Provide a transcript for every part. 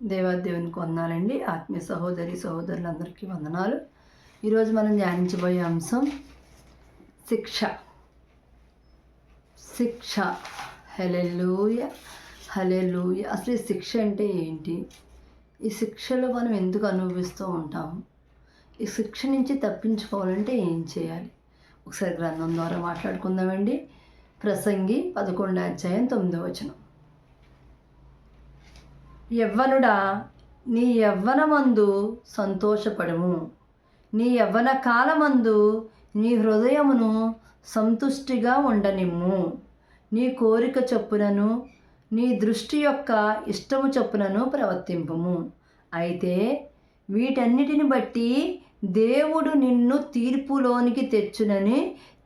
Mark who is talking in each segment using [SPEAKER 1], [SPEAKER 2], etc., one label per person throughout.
[SPEAKER 1] దేవాదేవునికి వందనాలండి. ఆత్మీయ సహోదరి సహోదరులందరికీ వందనాలు. ఈరోజు మనం ధ్యానించబోయే అంశం శిక్ష. శిక్ష. హల్లెలూయా, హల్లెలూయా. అసలు ఈ శిక్ష అంటే ఏంటి? ఈ శిక్షలో మనం ఎందుకు అనుభవిస్తూ ఉంటాము? ఈ శిక్ష నుంచి తప్పించుకోవాలంటే ఏం చేయాలి? ఒకసారి గ్రంథం ద్వారా మాట్లాడుకుందామండి. ప్రసంగి 11:9. యవ్వనుడా, నీ యవ్వనమందు సంతోషపడము, నీ యవ్వన కాలమందు నీ హృదయమును సంతుష్టిగా ఉండనిమ్ము. నీ కోరిక చొప్పునను నీ దృష్టి యొక్క ఇష్టము చొప్పునను ప్రవర్తింపుము. అయితే వీటన్నిటిని బట్టి దేవుడు నిన్ను తీర్పులోనికి తెచ్చునని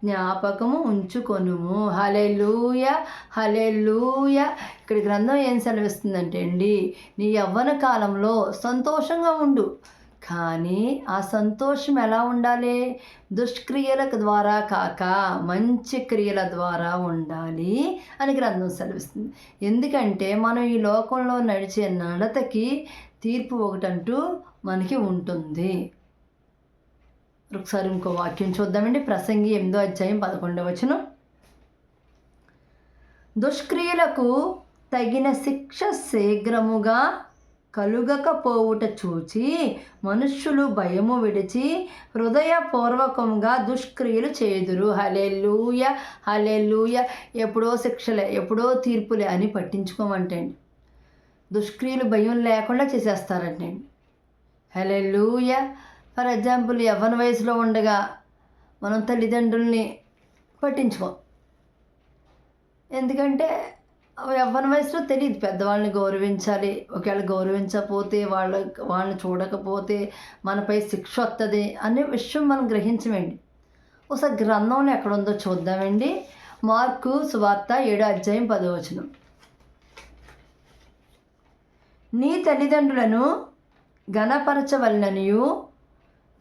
[SPEAKER 1] జ్ఞాపకము ఉంచుకొనుము. హల్లెలూయా, హల్లెలూయా. ఇక్కడ గ్రంథం ఏం సెలవిస్తుందంటే అండి, నీ యవ్వన కాలంలో సంతోషంగా ఉండు, కానీ ఆ సంతోషం ఎలా ఉండాలి? దుష్క్రియల ద్వారా కాక మంచి క్రియల ద్వారా ఉండాలి అని గ్రంథం సెలవిస్తుంది. ఎందుకంటే మనం ఈ లోకంలో నడిచే నడతకి తీర్పు ఒకటంటూ మనకి ఉంటుంది. ఒకసారి ఇంకో వాక్యం చూద్దామండి. ప్రసంగి 8:11. దుష్క్రియలకు తగిన శిక్ష శీఘ్రముగా కలుగకపోవుట చూచి మనుష్యులు భయము విడిచి హృదయపూర్వకంగా దుష్క్రియలు చేయుదురు. హల్లెలూయా, హల్లెలూయా. ఎప్పుడో శిక్షలే, ఎప్పుడో తీర్పులే అని పట్టించుకోమంటండి. దుష్క్రియలు భయం లేకుండా చేసేస్తారంటండి. హల్లెలూయా. ఫర్ ఎగ్జాంపుల్, యవ్వన వయసులో ఉండగా మనం తల్లిదండ్రుల్ని పట్టించుకోం. ఎందుకంటే యవ్వన వయసులో తెలియదు పెద్దవాళ్ళని గౌరవించాలి. ఒకవేళ గౌరవించకపోతే వాళ్ళని చూడకపోతే మనపై శిక్ష వస్తుంది అనే విషయం మనం గ్రహించమండి. ఒకసారి గ్రంథంలో ఎక్కడుందో చూద్దామండి. మార్కు సువార్త 7:10. నీ తల్లిదండ్రులను ఘనపరచవలననియు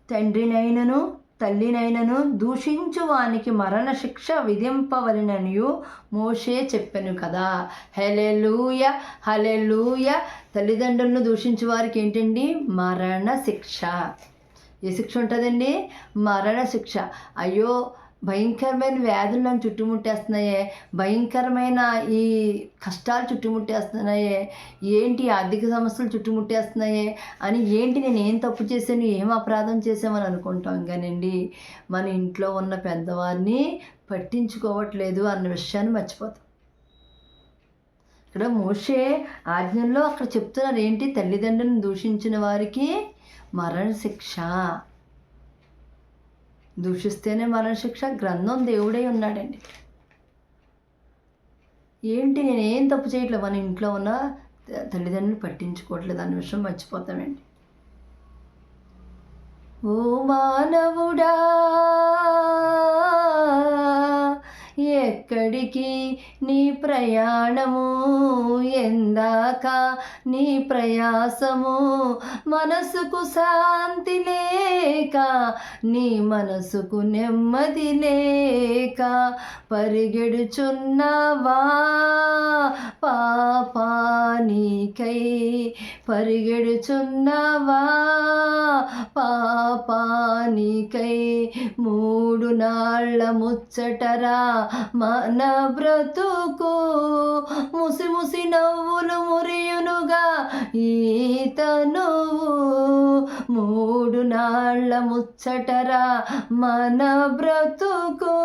[SPEAKER 1] తండ్రినైనను తల్లినైనను దూషించు వానికి మరణశిక్ష విధింపవలననియు మోషే చెప్పెను కదా. హల్లెలూయా, హల్లెలూయా. తల్లిదండ్రులను దూషించు వారికి ఏంటండి? మరణశిక్ష. ఏ శిక్ష ఉంటుందండి? మరణశిక్ష. అయ్యో, భయంకరమైన వ్యాధులు నన్ను చుట్టుముట్టేస్తున్నాయే, భయంకరమైన ఈ కష్టాలు చుట్టుముట్టేస్తున్నాయే, ఏంటి ఆర్థిక సమస్యలు చుట్టుముట్టేస్తున్నాయే అని, ఏంటి నేను ఏం తప్పు చేశాను, ఏం అపరాధం చేసామని అనుకుంటాం. కానండి మన ఇంట్లో ఉన్న పెద్దవారిని పట్టించుకోవట్లేదు అన్న విషయాన్ని మర్చిపోతాం. ఇక్కడ మోషే ఆజ్ఞల్లో అక్కడ చెప్తున్నారు ఏంటి? తల్లిదండ్రులను దూషించిన వారికి మరణశిక్ష. దూషిస్తేనే మరణశిక్ష. గ్రంథం దేవుడై ఉన్నాడండి. ఏంటి నేనేం తప్పు చేయట్లేదు, మన ఇంట్లో ఉన్న తల్లిదండ్రులు పట్టించుకోవట్లేదు అన్న విషయం మర్చిపోతామండి. ఓ మానవుడా, ఎక్కడికి నీ ప్రయాణము, ఎందాక నీ ప్రయాసము, మనసుకు శాంతి లేక నీ మనసుకు నెమ్మది లేక పరిగెడుచున్నావా పాపానికై, పరిగెడుచున్నావా పాపానికై. 3 నాళ్ళ ముచ్చటరా మన బ్రతుకు, ముసి ముసి నవ్వులు మురియునుగా ఈతను. 3 నాళ్ళ ముచ్చటరా మన బ్రతుకు,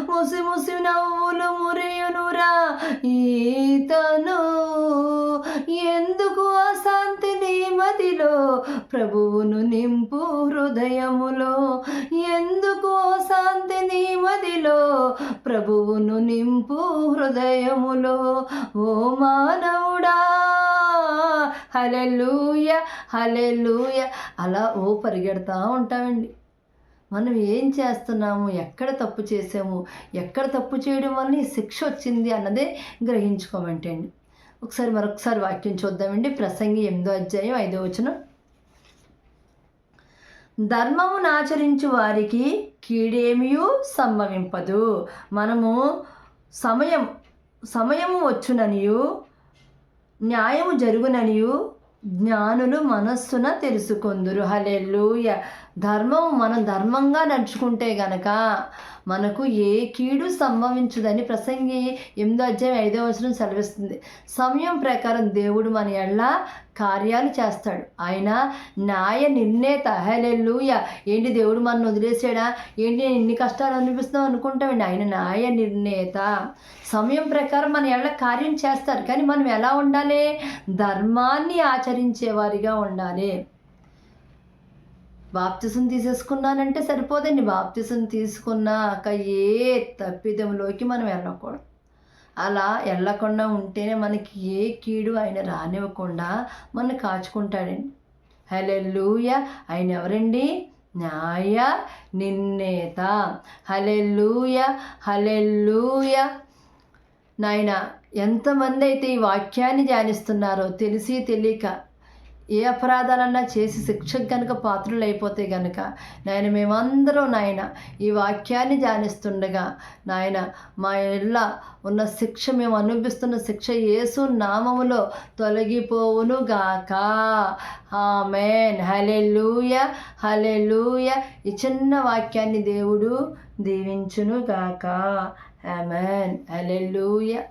[SPEAKER 1] ముసి ముసి నవ్వులు మురియునురా ఈతను. ఎందుకు అశాంతి నీ మదిలో, ప్రభువును నింపు హృదయములో. ఎందుకు శాంతి నీ మదిలో, ప్రభువును నింపు హృదయములో. ఓ మానవుడా, హల్లెలూయా, హల్లెలూయా. అలా పరిగెడతా ఉంటామండి. మనం ఏం చేస్తున్నాము, ఎక్కడ తప్పు చేసాము, ఎక్కడ తప్పు చేయడం వల్ల ఈ శిక్ష వచ్చింది అన్నదే గ్రహించుకోమంటండి. మరొకసారి వాక్యం చూద్దామండి. ప్రసంగి 8:5. ధర్మమును ఆచరించు వారికి కీడేమియూ సంభవింపదు. మనము సమయము వచ్చుననియు న్యాయము జరుగుననియు జ్ఞానులు మనస్సున తెలుసుకొందురు. హల్లెలూయా. మనం ధర్మంగా నడుచుకుంటే గనక మనకు ఏ కీడు సంభవించదని ప్రసంగి 8:5 సెలవిస్తుంది. సమయం ప్రకారం దేవుడు మన ఎడల కార్యాలు చేస్తాడు. ఆయన న్యాయ నిర్ణేత. హల్లెలూయా. ఏంటి దేవుడు మనల్ని వదిలేసాడా, ఏంటి నేను ఇన్ని కష్టాలు అనిపిస్తున్నావు అనుకుంటామండి. ఆయన న్యాయ నిర్ణేత. సమయం ప్రకారం మన ఎడల కార్యం చేస్తారు. కానీ మనం ఎలా ఉండాలి? ధర్మాన్ని ఆచరించేవారిగా ఉండాలి. బాప్తిసం తీసేసుకున్నానంటే సరిపోదండి. బాప్తిసం తీసుకున్నాక ఏ తప్పిదంలోకి మనం వెళ్ళకూడదు. అలా వెళ్ళకుండా ఉంటేనే మనకి ఏ కీడు ఆయన రానివ్వకుండా మనల్ని కాచుకుంటాడండి. హల్లెలూయా. ఆయన ఎవరండి? న్యాయ నిర్ణేత. హల్లెలూయా. హల్లెలూయా. నాయన, ఎంతమంది అయితే ఈ వాక్యాన్ని ధ్యానిస్తున్నారో తెలిసి తెలియక ఏ అపరాధాలన్నా చేసి శిక్షకు కనుక పాత్రలు అయిపోతే కనుక నాయన మేమందరం నాయన ఈ వాక్యాన్ని ధ్యానిస్తుండగా నాయన మా ఇళ్ళ ఉన్న శిక్ష, మేము అనుభవిస్తున్న శిక్ష యేసు నామములో తొలగిపోవును గాక. ఆమేన్. హల్లెలూయా. హల్లెలూయా. ఈ చిన్న వాక్యాన్ని దేవుడు దీవించును గాక. ఆమేన్. హల్లెలూయా.